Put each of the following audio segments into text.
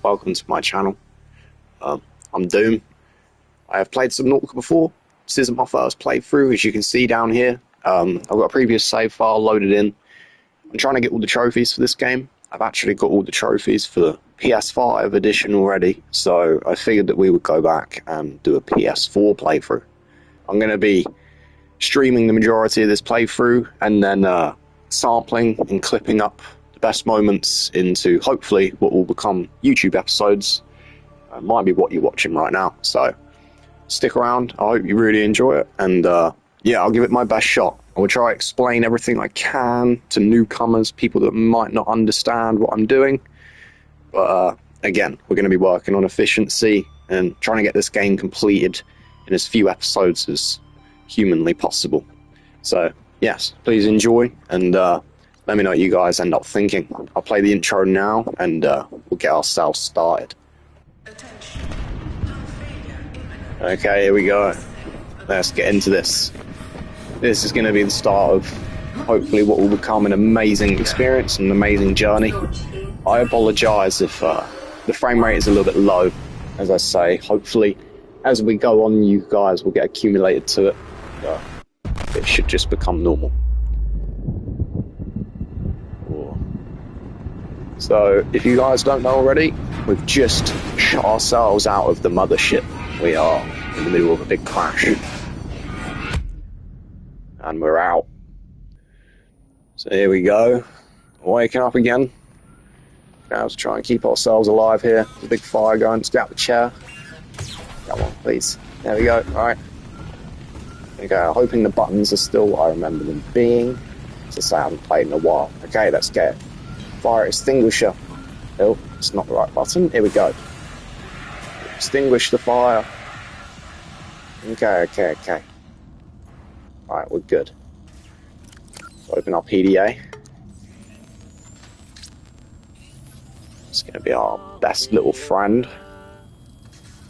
welcome to my channel. I'm Doom. I have played Subnautica before. This isn't my first playthrough, as you can see down here. I've got a previous save file loaded in. I'm trying to get all the trophies for this game. I've actually got all the trophies for the PS5 edition already, so I figured that we would go back and do a PS4 playthrough. I'm going to be streaming the majority of this playthrough and then sampling and clipping up the best moments into hopefully what will become YouTube episodes. It might be what you're watching right now, so stick around. I hope you really enjoy it, and yeah, I'll give it my best shot. I will try to explain everything I can to newcomers, people that might not understand what I'm doing. But again, we're going to be working on efficiency and trying to get this game completed in as few episodes as humanly possible. So yes, please enjoy, and let me know what you guys end up thinking. I'll play the intro now, and we'll get ourselves started. Okay, here we go. Let's get into this. This is going to be the start of hopefully what will become an amazing experience, an amazing journey. I apologise if the frame rate is a little bit low, as I say. Hopefully, as we go on, you guys will get accumulated to it. It should just become normal. So, if you guys don't know already, we've just shot ourselves out of the mothership. We are in the middle of a big crash. And we're out. So here we go. Waking up again. Now let's try and keep ourselves alive here. There's a big fire going. Let's get out the chair. Come on, please. There we go. Alright. Okay, hoping the buttons are still what I remember them being. As I say, I haven't played in a while. Okay, let's get it. Fire extinguisher. Oh, it's not the right button. Here we go. Extinguish the fire. Okay. Alright, we're good. So open our PDA. It's going to be our best little friend.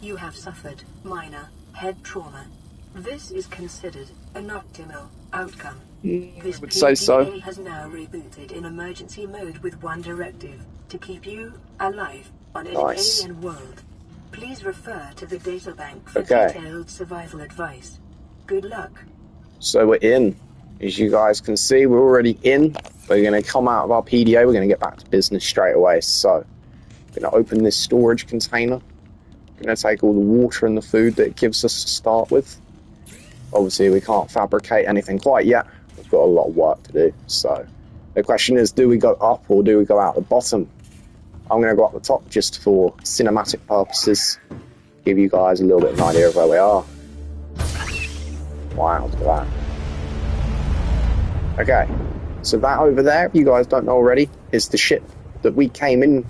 You have suffered minor head trauma. This is considered an optimal outcome. This would say so. has now rebooted in emergency mode with one directive: to keep you alive on an alien world. Please refer to the databank for detailed survival advice. Good luck. So we're in. As you guys can see, we're already in. We're going to come out of our PDA. We're going to get back to business straight away. So we're going to open this storage container. We're going to take all the water and the food that it gives us to start with. Obviously, we can't fabricate anything quite yet. We've got a lot of work to do. So the question is, do we go up or do we go out the bottom? I'm going to go up the top just for cinematic purposes. Give you guys a little bit of an idea of where we are. Wow, look at that. Okay, so that over there, if you guys don't know already, is the ship that we came in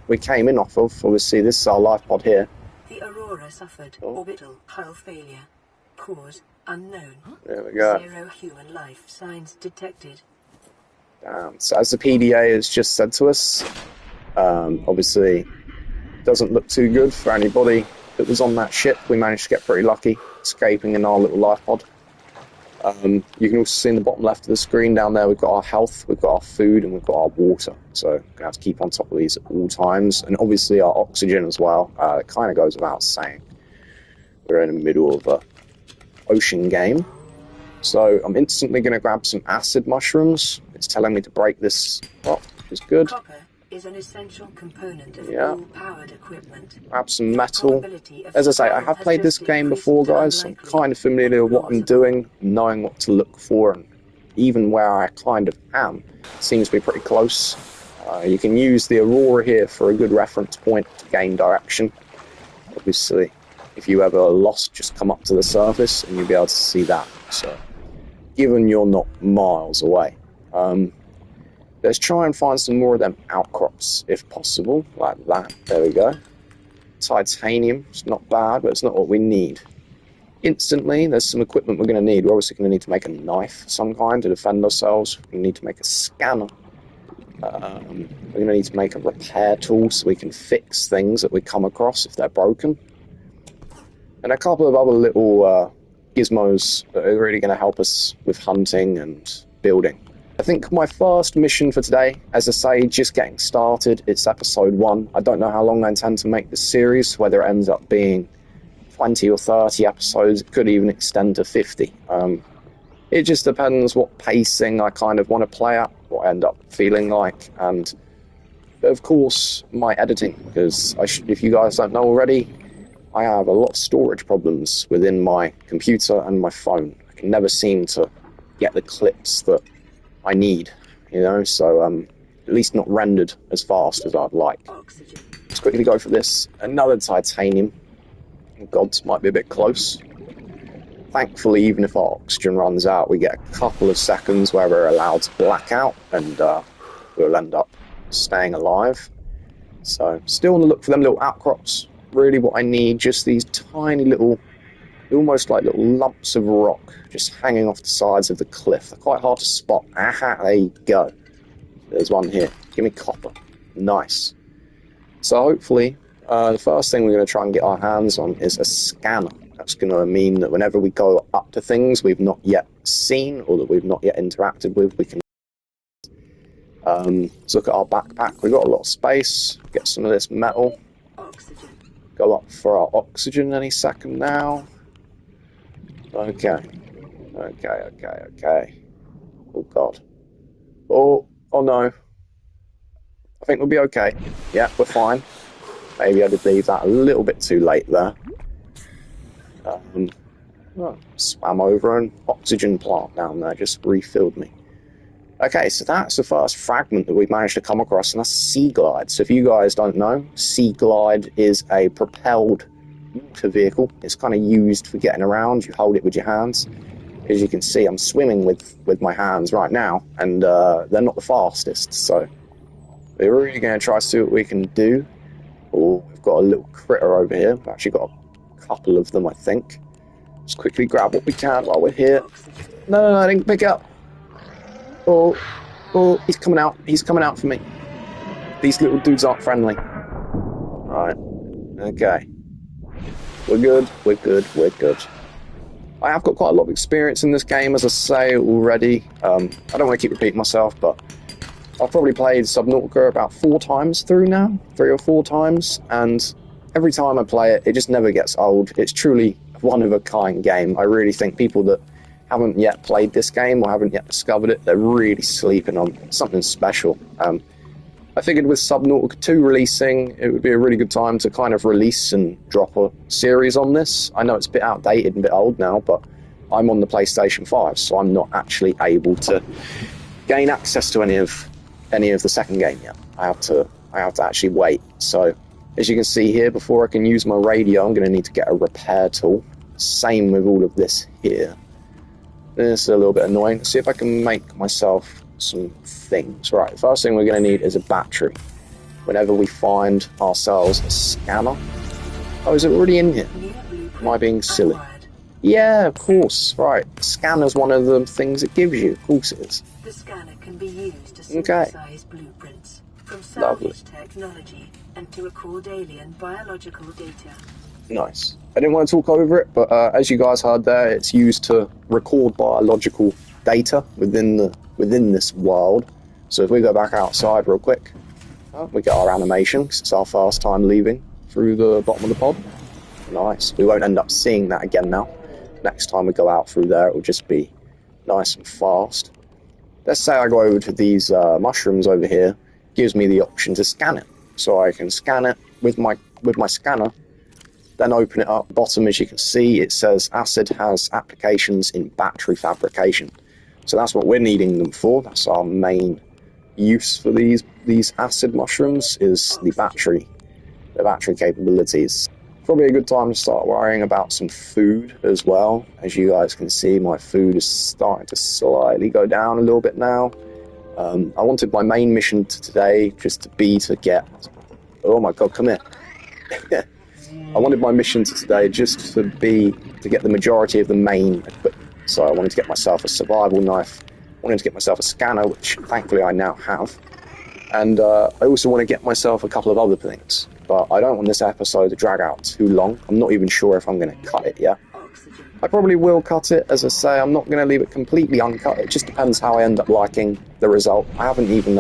off of. Obviously, this is our life pod here. The Aurora suffered orbital hull failure. Cause unknown. There we go. 0 human life signs detected. Damn. So as the PDA has just said to us, obviously, doesn't look too good for anybody that was on that ship. We managed to get pretty lucky, escaping in our little life pod. You can also see in the bottom left of the screen down there, we've got our health, we've got our food, and we've got our water. So we're going to have to keep on top of these at all times. And obviously our oxygen as well. It kind of goes without saying. We're in the middle of a ocean game. So I'm instantly going to grab some acid mushrooms. It's telling me to break this up, which is good. Copper is an essential component of all powered equipment. Grab some metal. As I say, I have played this game before, guys, so I'm kind of familiar with what I'm doing, knowing what to look for, and even where I kind of am seems to be pretty close. You can use the Aurora here for a good reference point to gain direction. Obviously, if you ever lost, just come up to the surface and you'll be able to see that. So, given you're not miles away, let's try and find some more of them outcrops, if possible, like that. There we go. Titanium, it's not bad, but it's not what we need. Instantly, there's some equipment we're going to need. We're obviously going to need to make a knife of some kind to defend ourselves. We need to make a scanner. We're going to need to make a repair tool so we can fix things that we come across if they're broken. And a couple of other little gizmos that are really going to help us with hunting and building. I think my first mission for today, as I say, just getting started. It's episode 1. I don't know how long I intend to make this series, whether it ends up being 20 or 30 episodes. It could even extend to 50. It just depends what pacing I kind of want to play at, what I end up feeling like, and of course my editing, because if you guys don't know already, I have a lot of storage problems within my computer and my phone. I can never seem to get the clips that I need, so at least not rendered as fast as I'd like. Let's quickly go for this. Another titanium. Gods might be a bit close. Thankfully, even if our oxygen runs out, we get a couple of seconds where we're allowed to black out, and we'll end up staying alive. So, still on the look for them little outcrops. Really what I need, just these tiny little, almost like little lumps of rock just hanging off the sides of the cliff. They're quite hard to spot. Aha, there you go. There's one here. Give me copper. Nice. So hopefully, the first thing we're going to try and get our hands on is a scanner. That's going to mean that whenever we go up to things we've not yet seen or that we've not yet interacted with, we can let's look at our backpack. We've got a lot of space. Get some of this metal. Go up for our oxygen any second now. Okay. Oh god. Oh no. I think we'll be okay. Yeah, we're fine. Maybe I did leave that a little bit too late there. Swam over an oxygen plant down there, just refilled me. Okay, so that's the first fragment that we've managed to come across, and that's Sea Glide. So if you guys don't know, Sea Glide is a propelled water vehicle. It's kind of used for getting around. You hold it with your hands. As you can see, I'm swimming with my hands right now, and they're not the fastest, so we're really going to try to see what we can do. Oh, we've got a little critter over here. We've actually got a couple of them, I think. Let's quickly grab what we can while we're here. No, I didn't pick it up. Oh, he's coming out. He's coming out for me. These little dudes aren't friendly. Right. Okay. We're good. I have got quite a lot of experience in this game, as I say already. I don't want to keep repeating myself, but I've probably played Subnautica about 4 times through now. 3 or 4 times. And every time I play it, it just never gets old. It's truly a one-of-a-kind game. I really think people that haven't yet played this game or haven't yet discovered it, they're really sleeping on something special. I figured with Subnautica 2 releasing, it would be a really good time to kind of release and drop a series on this. I know it's a bit outdated and a bit old now, but I'm on the PlayStation 5, so I'm not actually able to gain access to any of the second game yet. I have to actually wait. So as you can see here, before I can use my radio, I'm going to need to get a repair tool. Same with all of this here. This is a little bit annoying. Let's see if I can make myself some things. Right, first thing we're going to need is a battery. Whenever we find ourselves a scanner. Oh, is it already in here? Am I being silly? Yeah, of course. Right, scanner's one of the things it gives you. Of course it is. The scanner can be used to synthesize blueprints from salvage technology and to record alien biological data. Nice. I didn't want to talk over it, but as you guys heard there, it's used to record biological data within this world. So if we go back outside real quick, we get our animation, because it's our first time leaving through the bottom of the pod. Nice. We won't end up seeing that again now. Next time we go out through there, it will just be nice and fast. Let's say I go over to these mushrooms over here. Gives me the option to scan it. So I can scan it with my scanner, then open it up. Bottom, as you can see, it says acid has applications in battery fabrication. So that's what we're needing them for. That's our main use for these acid mushrooms, is the battery capabilities. Probably a good time to start worrying about some food as well. As you guys can see, my food is starting to slightly go down a little bit now. I wanted my main mission today just to get... Oh my god, come here. I wanted my mission today just to get the majority of the main equipment. So I wanted to get myself a survival knife. I wanted to get myself a scanner, which thankfully I now have. And I also want to get myself a couple of other things. But I don't want this episode to drag out too long. I'm not even sure if I'm going to cut it yet. I probably will cut it, as I say. I'm not going to leave it completely uncut. It just depends how I end up liking the result. I haven't even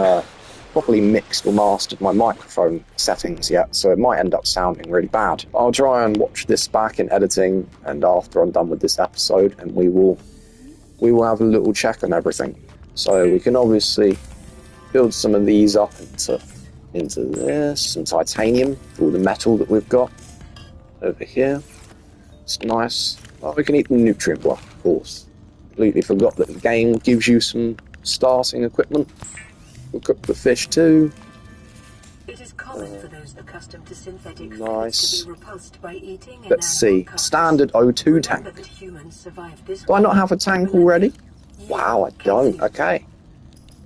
properly mixed or mastered my microphone settings yet, so it might end up sounding really bad. I'll try and watch this back in editing, and after I'm done with this episode, and we will have a little check on everything. So we can obviously build some of these up into this, some titanium for all the metal that we've got over here. It's nice. Well, we can eat the nutrient block, of course. Completely forgot that the game gives you some starting equipment. We'll cook the fish too. It is common for those accustomed to synthetic nice. to be repulsed by eating. Let's see. Standard O2 tank. Do I not have a tank already? Wow, I don't. Okay.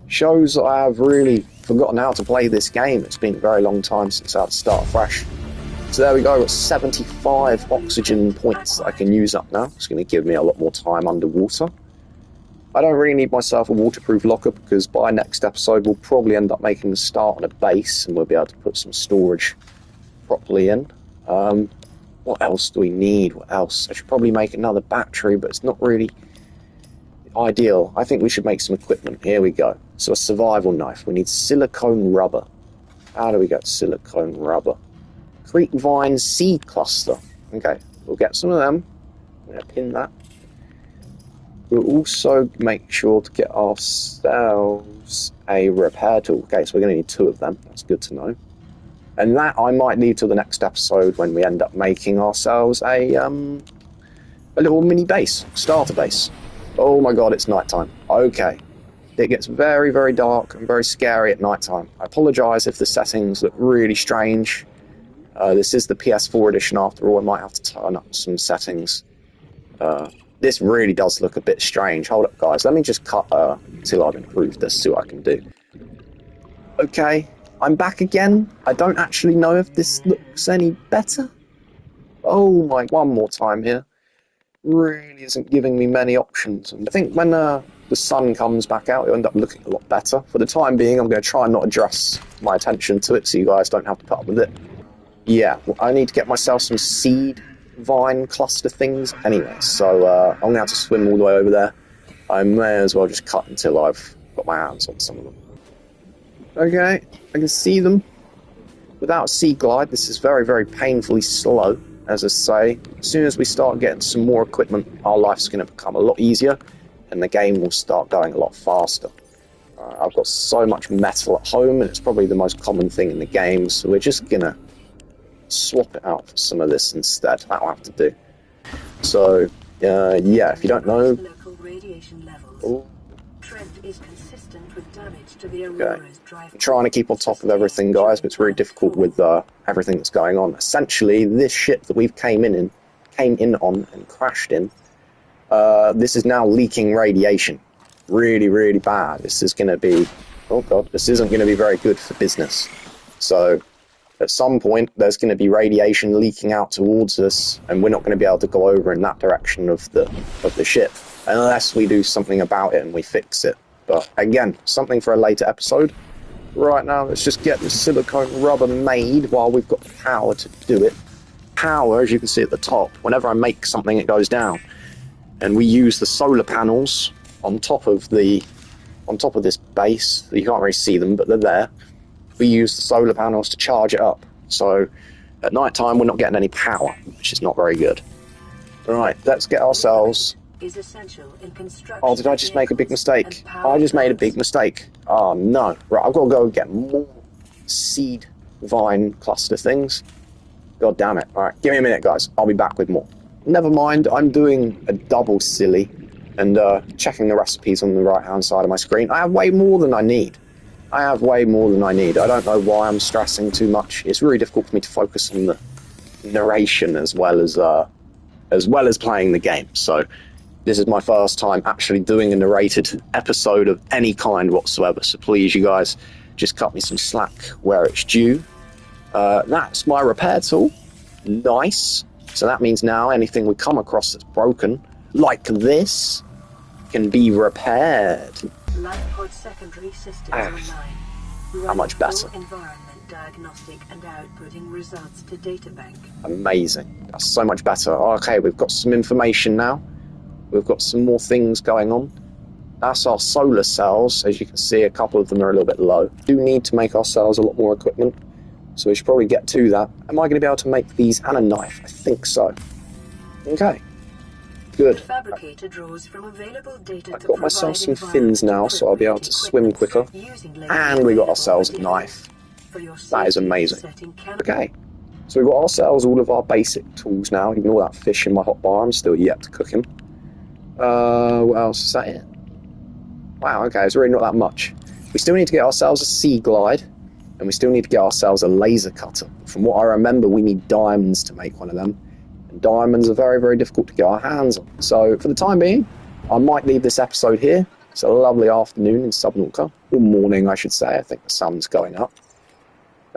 Shows that I have really forgotten how to play this game. It's been a very long time since I had to start fresh. So there we go, I've got 75 oxygen points that I can use up now. It's going to give me a lot more time underwater. I don't really need myself a waterproof locker because by next episode we'll probably end up making the start on a base and we'll be able to put some storage properly in. What else do we need? What else? I should probably make another battery, but it's not really ideal. I think we should make some equipment. Here we go. So a survival knife. We need silicone rubber. How do we get silicone rubber? Creek vine seed cluster. Okay, we'll get some of them. I'm going to pin that. We'll also make sure to get ourselves a repair tool. Okay, so we're going to need 2 of them. That's good to know. And that I might leave till the next episode when we end up making ourselves a little mini base, starter base. Oh my god, it's nighttime. Okay. It gets very, very dark and very scary at nighttime. I apologise if the settings look really strange. This is the PS4 edition after all. I might have to turn up some settings. This really does look a bit strange. Hold up, guys. Let me just cut till I've improved this, see what I can do. Okay, I'm back again. I don't actually know if this looks any better. Oh my, one more time here. Really isn't giving me many options. I think when the sun comes back out, it'll end up looking a lot better. For the time being, I'm going to try and not address my attention to it so you guys don't have to put up with it. Yeah, I need to get myself some seed vine cluster things anyway, so I'm going to have to swim all the way over there. I may as well just cut until I've got my hands on some of them. Okay, I can see them. Without sea glide, this is very, very painfully slow, as I say. As soon as we start getting some more equipment, our life's going to become a lot easier, and the game will start going a lot faster. I've got so much metal at home, and it's probably the most common thing in the game, so we're just going to swap it out for some of this instead. That'll have to do. So, yeah, if you don't know... Local radiation levels. Oh. Trend is consistent with damage to the Okay. I'm trying to keep on top of everything, guys, but it's very difficult with everything that's going on. Essentially, this ship that we've came in on and crashed in, this is now leaking radiation. Really, really bad. This is going to be... Oh, God. This isn't going to be very good for business. So... at some point, there's going to be radiation leaking out towards us, and we're not going to be able to go over in that direction of the ship, unless we do something about it and we fix it. But again, something for a later episode. Right now, let's just get the silicone rubber made while we've got the power to do it. Power, as you can see at the top, whenever I make something, it goes down. And we use the solar panels on top of this base. You can't really see them, but they're there. We use the solar panels to charge it up. So at night time, we're not getting any power, which is not very good. Right, let's get ourselves... Oh, did I just make a big mistake? I just made a big mistake. Oh, no. Right, I've got to go get more seed vine cluster things. God damn it. Alright, give me a minute, guys. I'll be back with more. Never mind, I'm doing a double silly and checking the recipes on the right-hand side of my screen. I have way more than I need. I don't know why I'm stressing too much. It's really difficult for me to focus on the narration as well as playing the game. So this is my first time actually doing a narrated episode of any kind whatsoever. So please, you guys, just cut me some slack where it's due. That's my repair tool. Nice. So that means now anything we come across that's broken, like this, can be repaired. Lifepod secondary systems online. How much better? diagnostic and outputting results to databank. Amazing. That's so much better. Okay, we've got some information now. We've got some more things going on. That's our solar cells. As you can see, a couple of them are a little bit low. We do need to make ourselves a lot more equipment, so we should probably get to that. Am I going to be able to make these and a knife? I think so. Okay. Good. The fabricator draws from available data. I've got myself some fins now, so I'll be able to swim quicker. And we got ourselves a knife. That is amazing. Okay. So we've got ourselves all of our basic tools now. Ignore that fish in my hot bar. I'm still yet to cook him. What else is that it? Wow, okay, it's really not that much. We still need to get ourselves a sea glide, and we still need to get ourselves a laser cutter. From what I remember, we need diamonds to make one of them. And diamonds are very, very difficult to get our hands on. So for the time being, I might leave this episode here. It's a lovely afternoon in Subnautica, or morning I should say. I think the sun's going up.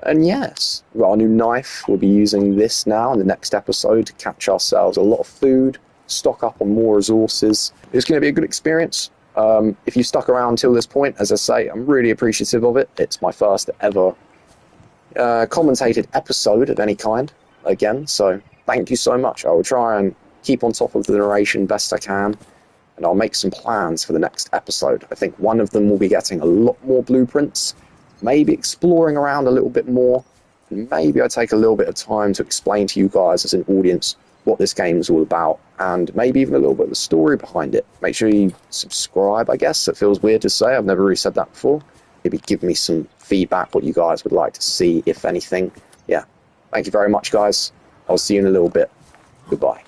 And yes, we've got our new knife. We'll be using this now in the next episode to catch ourselves a lot of food, stock up on more resources. It's going to be a good experience. If you stuck around till this point, as I say, I'm really appreciative of it. It's my first ever commentated episode of any kind, again, so thank you so much. I will try and keep on top of the narration best I can, and I'll make some plans for the next episode. I think one of them will be getting a lot more blueprints, maybe exploring around a little bit more, and maybe I take a little bit of time to explain to you guys as an audience what this game is all about, and maybe even a little bit of the story behind it. Make sure you subscribe, I guess. It feels weird to say. I've never really said that before. Maybe give me some feedback, what you guys would like to see, if anything. Yeah. Thank you very much, guys. I'll see you in a little bit. Goodbye.